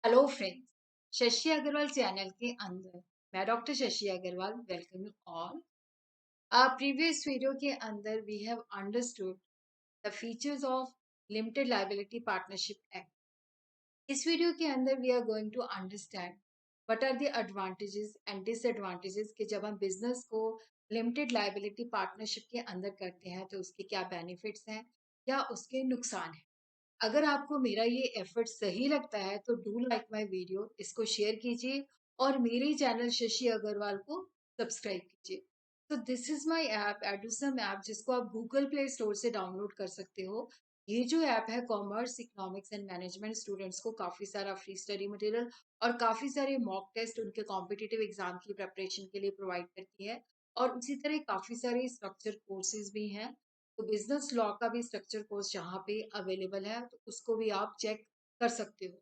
Hello friends, Shashi Agarwal channel के अंदर मैं doctor Shashi Agarwal welcome you all. Previous video के अंदर we have understood the features of limited liability partnership act. इस वीडियो के अंदर we are going to understand what are the advantages and disadvantages कि जब हम बिजनेस को लिमिटेड लायबिलिटी पार्टनरशिप के अंदर करते हैं तो उसके क्या बेनिफिट्स हैं या उसके नुकसान हैं। अगर आपको मेरा ये एफर्ट सही लगता है तो डू लाइक माय वीडियो, इसको शेयर कीजिए और मेरे चैनल शशि अग्रवाल को सब्सक्राइब कीजिए। तो this is my app Edusum app, जिसको आप गूगल प्ले स्टोर से डाउनलोड कर सकते हो। ये जो ऐप है commerce, economics and management students को काफी सारा फ्री स्टडी मटेरियल और काफी सारे मॉक टेस्ट उनके कॉम्पिटिटिव एग्जाम की प्रिपरेशन के लिए प्रोवाइड करती है। और उसी तरह काफी सारे स्ट्रक्चर कोर्सेज भी हैं। तो बिजनेस लॉ का भी स्ट्रक्चर कोर्स यहाँ पे अवेलेबल है, तो उसको भी आप चेक कर सकते हो।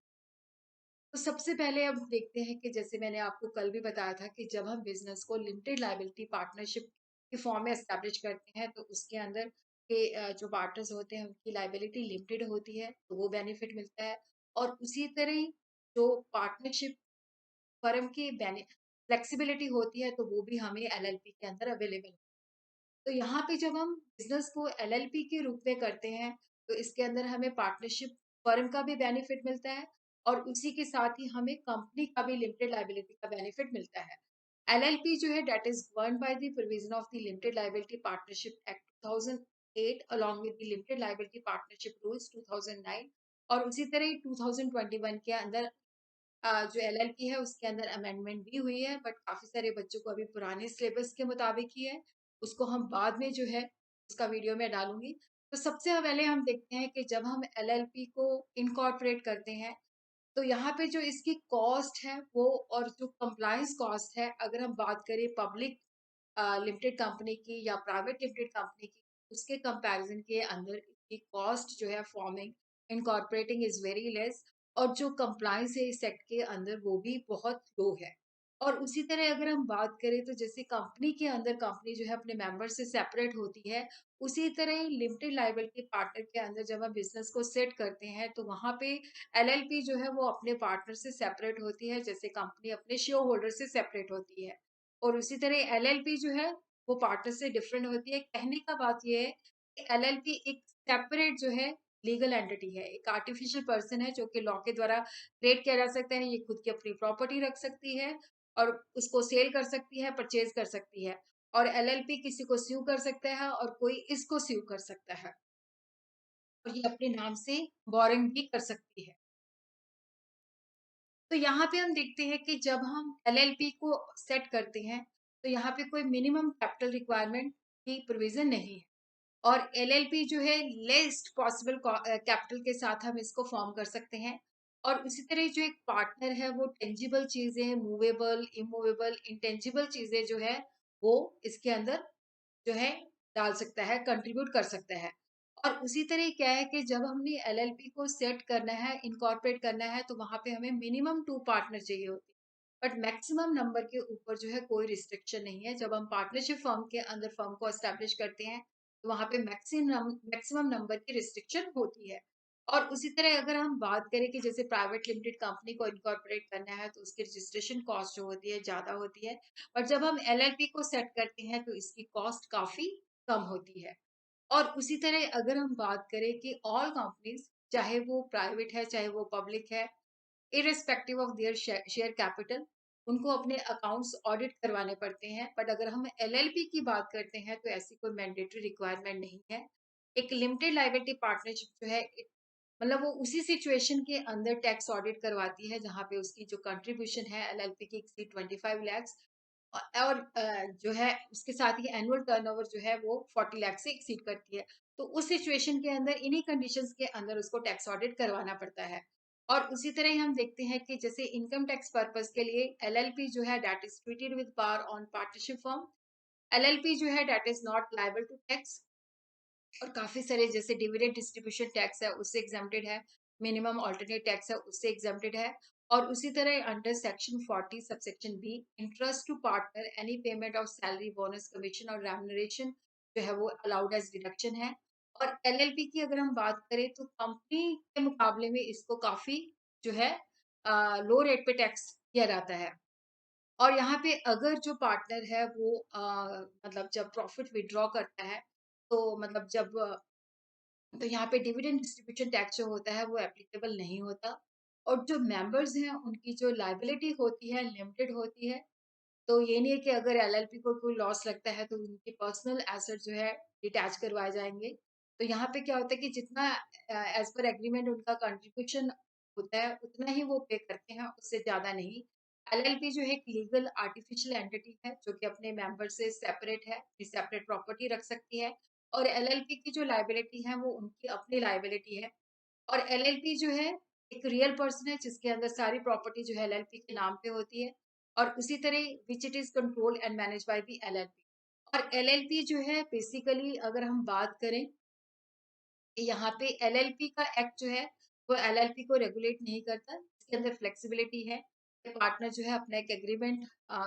तो सबसे पहले अब देखते हैं कि जैसे मैंने आपको कल भी बताया था कि जब हम बिजनेस को लिमिटेड लायबिलिटी पार्टनरशिप के फॉर्म में एस्टेब्लिश करते हैं तो उसके अंदर के जो पार्टनर्स होते हैं उनकी लायबिलिटी लिमिटेड होती है, तो वो बेनिफिट मिलता है। और उसी तरह ही जो पार्टनरशिप फर्म की फ्लेक्सिबिलिटी होती है तो वो भी हमें एलएलपी के अंदर अवेलेबल है। तो यहाँ पे जब हम बिजनेस को एलएलपी के रूप में करते हैं तो इसके अंदर हमें पार्टनरशिप फर्म का भी बेनिफिट मिलता है और उसी के साथ ही हमें कंपनी का भी लिमिटेड लायबिलिटी का बेनिफिट मिलता है। एलएलपी जो है that is govern by the provision of the limited liability partnership act 2008 along with the limited liability partnership rules 2009। और उसी तरह ही 2021 के अंदर जो एलएलपी है उसके अंदर अमेंडमेंट भी हुई है, बट काफी सारे बच्चों को अभी पुराने सिलेबस के मुताबिक ही है। उसको हम बाद में जो है उसका वीडियो में डालूंगी। तो सबसे पहले हम देखते हैं कि जब हम एलएलपी को इनकॉर्पोरेट करते हैं तो यहाँ पे जो इसकी कॉस्ट है वो और जो कंप्लायंस कॉस्ट है, अगर हम बात करें पब्लिक लिमिटेड कंपनी की या प्राइवेट लिमिटेड कंपनी की, उसके कंपैरिजन के अंदर इसकी कॉस्ट जो है forming incorporating is very less. और जो कंप्लायंस है इस सेक्ट के अंदर वो भी बहुत लो है। और उसी तरह अगर हम बात करें तो जैसे कंपनी के अंदर कंपनी जो है अपने मेंबर से सेपरेट होती है, उसी तरह ही लिमिटेड लायबिलिटी पार्टनर के अंदर जब हम बिजनेस को सेट करते हैं तो वहां पे एलएलपी जो है वो अपने पार्टनर से सेपरेट होती है, जैसे कंपनी अपने शेयर होल्डर से सेपरेट होती है। और उसी तरह एलएलपी जो है वो पार्टनर से डिफरेंट होती है। कहने का बात ये है कि एलएलपी एक सेपरेट जो है लीगल एंटिटी है, एक आर्टिफिशियल पर्सन है जो कि लॉ के द्वारा क्रिएट किया जा सकता है। ये खुद की अपनी प्रॉपर्टी रख सकती है और उसको सेल कर सकती है, परचेज कर सकती है। और एलएलपी किसी को स्यू कर सकता है और कोई इसको स्यू कर सकता है, और ये अपने नाम से बोरिंग भी कर सकती है। तो यहाँ पे हम देखते हैं कि जब हम एलएलपी को सेट करते हैं तो यहाँ पे कोई मिनिमम कैपिटल रिक्वायरमेंट की प्रोविजन नहीं है। और एलएलपी जो है लेस्ट पॉसिबल कैपिटल के साथ हम इसको फॉर्म कर सकते हैं। और उसी तरह जो एक पार्टनर है वो टेंजिबल चीजें, मूवेबल, इमूवेबल, इंटेंजिबल चीजें जो है वो इसके अंदर जो है डाल सकता है, कंट्रीब्यूट कर सकता है। और उसी तरह क्या है कि जब हमने एलएलपी को सेट करना है, इनकॉर्पोरेट करना है, तो वहां पे हमें मिनिमम 2 पार्टनर चाहिए होते हैं, बट मैक्सिमम नंबर के ऊपर जो है कोई रिस्ट्रिक्शन नहीं है। जब हम पार्टनरशिप फर्म के अंदर फर्म को एस्टेब्लिश करते हैं तो वहां पे मैक्सिमम नंबर की रिस्ट्रिक्शन होती है। और उसी तरह अगर हम बात करें कि जैसे प्राइवेट लिमिटेड कंपनी को इनकॉर्पोरेट करना है तो उसकी रजिस्ट्रेशन कॉस्ट जो होती है ज्यादा होती है। और जब हम एलएलपी को सेट करते हैं तो इसकी कॉस्ट काफी कम होती है। और उसी तरह अगर हम बात करें कि ऑल कंपनीज, चाहे वो प्राइवेट है चाहे वो पब्लिक है, irrespective of their share capital, उनको अपने अकाउंट्स ऑडिट करवाने पड़ते हैं। बट अगर हम एलएलपी की बात करते हैं तो ऐसी कोई मैंडेटरी रिक्वायरमेंट नहीं है। एक लिमिटेड लायबिलिटी पार्टनरशिप जो है मतलब वो उसी सिचुएशन के अंदर टैक्स ऑडिट करवाती है जहां पे उसकी जो कंट्रीब्यूशन है एलएलपी की एक्सीड 25 lakhs, और जो है उसके साथ ही एनुअल टर्नओवर जो है वो 40 लाख से एक्सीड करती है। तो उस सिचुएशन के अंदर इन्हीं कंडीशंस के अंदर उसको टैक्स ऑडिट करवाना पड़ता है। और उसी तरह ही हम देखते हैं कि जैसे इनकम टैक्स पर्पस के लिए एलएलपी जो है that is treated with power on partnership firm. LLP जो है that is not liable to tax. और काफी सारे जैसे डिविडेंड डिस्ट्रीब्यूशन टैक्स है उससे एग्जाम्प्टेड है, मिनिमम ऑल्टरनेट टैक्स है उससे एग्जाम्प्टेड है। और उसी तरह under section 40 subsection B, interest to partner any payment of salary, bonus, commission और रेम्युनरेशन जो है वो अलाउड एज डिडक्शन है। और एलएलपी की अगर हम बात करें तो कंपनी के मुकाबले में इसको काफी जो है लो रेट पे टैक्स किया जाता है। और यहाँ पे अगर जो पार्टनर है वो मतलब जब प्रॉफिट विड्रॉ करता है, तो मतलब जब तो यहाँ पे डिविडेंड डिस्ट्रीब्यूशन टैक्स जो होता है वो एप्लीकेबल नहीं होता। और जो मेंबर्स हैं उनकी जो लायबिलिटी होती है लिमिटेड होती है। तो ये नहीं है कि अगर एलएलपी को कोई लॉस लगता है तो उनके पर्सनल एसेट जो है डिटैच करवाए जाएंगे। तो यहाँ पे क्या होता है कि जितना एज पर एग्रीमेंट उनका कंट्रीब्यूशन होता है उतना ही वो पे करते हैं, उससे ज्यादा नहीं। एलएलपी जो है एक लीगल आर्टिफिशियल एंटिटी है जो कि अपने मेंबर से सेपरेट है, सेपरेट प्रॉपर्टी रख सकती है। और एलएलपी की जो लाइबिलिटी है वो उनकी अपनी लाइबिलिटी है। और एलएलपी जो है एक रियल पर्सन है जिसके अंदर सारी प्रॉपर्टी जो है एलएलपी के नाम पे होती है। और उसी तरह which it is controlled and manage by the LLP. और एलएलपी जो है बेसिकली अगर हम बात करें कि यहाँ पे एलएलपी का एक्ट जो है वो एलएलपी को रेगुलेट नहीं करता, इसके अंदर फ्लेक्सिबिलिटी है। पार्टनर जो है अपना एक एग्रीमेंट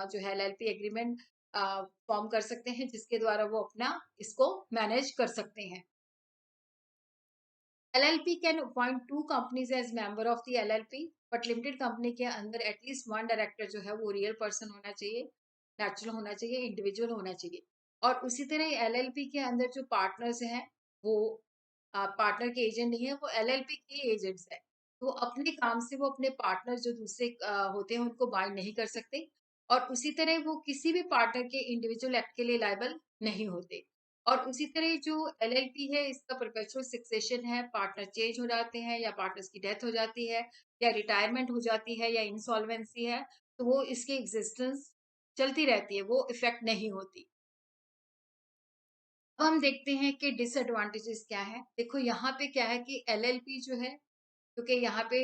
जो है एलएलपी एग्रीमेंट फॉर्म कर सकते हैं जिसके द्वारा वो अपना इसको मैनेज कर सकते हैं। LLP can appoint two companies as member of the LLP, but limited company के अंदर एटलीस्ट वन डायरेक्टर जो है वो रियल पर्सन होना चाहिए, नेचुरल होना चाहिए, इंडिविजुअल होना चाहिए। और उसी तरह एलएलपी के अंदर जो पार्टनर्स हैं वो पार्टनर के एजेंट नहीं है, वो एलएलपी के एजेंट्स है। तो अपने काम से वो अपने पार्टनर जो दूसरे होते हैं उनको बाइंड नहीं कर सकते। और उसी तरह वो किसी भी पार्टनर के इंडिविजुअल एक्ट के लिए लायबल नहीं होते। और उसी तरह जो एलएलपी है इसका परपेचुअल सक्सेशन है, पार्टनर चेंज हो जाते हैं या पार्टनर्स की डेथ हो जाती है या रिटायरमेंट हो जाती है या इंसॉल्वेंसी है, तो वो इसकी एग्जिस्टेंस चलती रहती है, वो इफेक्ट नहीं होती। अब हम देखते हैं कि डिसएडवांटेजेस क्या है। देखो यहाँ पे क्या है कि एलएलपी जो है, क्योंकि यहाँ पे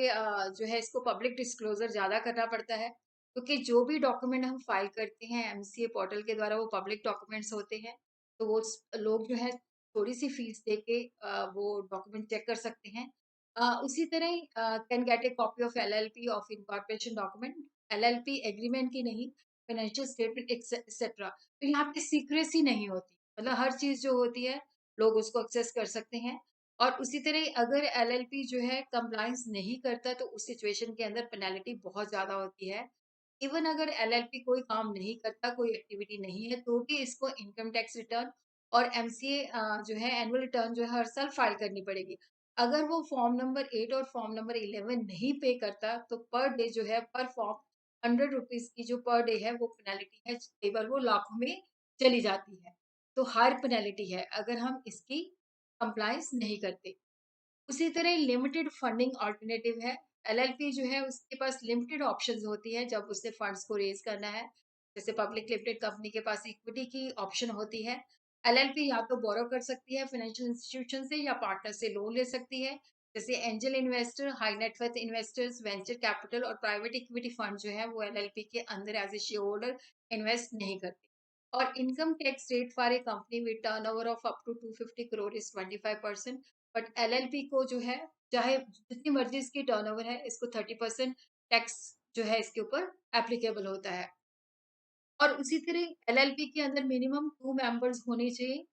जो है इसको पब्लिक डिस्क्लोजर ज्यादा करना पड़ता है, क्योंकि जो भी डॉक्यूमेंट हम फाइल करते हैं एमसीए पोर्टल के द्वारा वो पब्लिक डॉक्यूमेंट्स होते हैं। तो वो लोग जो है थोड़ी सी फीस दे के वो डॉक्यूमेंट चेक कर सकते हैं। उसी तरह can get A copy of LLP of incorporation document, LLP agreement की नहीं, फाइनेंशियल स्टेटमेंट एक्सेट्रा। तो यहाँ पे सीक्रेसी नहीं होती, मतलब हर चीज जो होती है लोग उसको एक्सेस कर सकते हैं। और उसी तरह अगर एलएलपी जो है कंप्लायंस नहीं करता तो उस सिचुएशन के अंदर पेनल्टी बहुत ज्यादा होती है। इवन अगर एलएलपी कोई काम नहीं करता, कोई एक्टिविटी नहीं है, तो भी इसको इनकम टैक्स रिटर्न और एमसीए जो है एनुअल रिटर्न जो है हर साल फाइल करनी पड़ेगी। अगर वो फॉर्म नंबर 8 और फॉर्म नंबर 11 नहीं पे करता तो पर डे जो है पर फॉर्म 100 रुपीज की जो पर डे है वो पेनल्टी है, केवल वो लाखों में चली जाती है। तो हायर पेनल्टी है अगर हम इसकी कंप्लायंस नहीं करते। उसी तरह लिमिटेड फंडिंग अल्टरनेटिव है। एलएलपी जो है उसके पास लिमिटेड ऑप्शंस होती है जब उसे फंड्स को रेज करना है। जैसे पब्लिक लिमिटेड कंपनी के पास इक्विटी की ऑप्शन होती है। एलएलपी या तो बोरो कर सकती है फाइनेंशियल इंस्टीट्यूशन से या पार्टनर से लोन ले सकती है। जैसे angel investor, high net worth investors, venture capital और प्राइवेट इक्विटी फंड जो है वो एलएलपी के अंदर as a shareholder invest नहीं करते। और income tax rate for a company with turnover of up to 250 crore is 25%। But LLP को जो है चाहे जितनी मर्जी इसकी टर्नओवर है इसको 30% टैक्स जो है इसके ऊपर एप्लीकेबल होता है। और उसी तरह एलएलपी के अंदर मिनिमम 2 मेंबर्स होने चाहिए।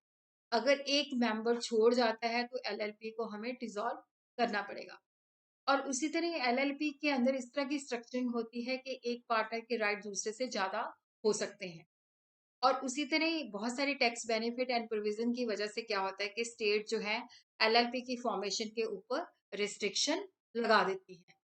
अगर एक मेंबर छोड़ जाता है तो एलएलपी को हमें डिसॉल्व करना पड़ेगा। और उसी तरह एलएलपी के अंदर इस तरह की स्ट्रक्चरिंग होती है कि एक पार्टनर के राइट दूसरे से ज्यादा हो सकते हैं। और उसी तरह बहुत सारे टैक्स बेनिफिट एंड प्रोविजन की वजह से क्या होता है कि स्टेट जो है एलएलपी की फॉर्मेशन के ऊपर रिस्ट्रिक्शन लगा देती है।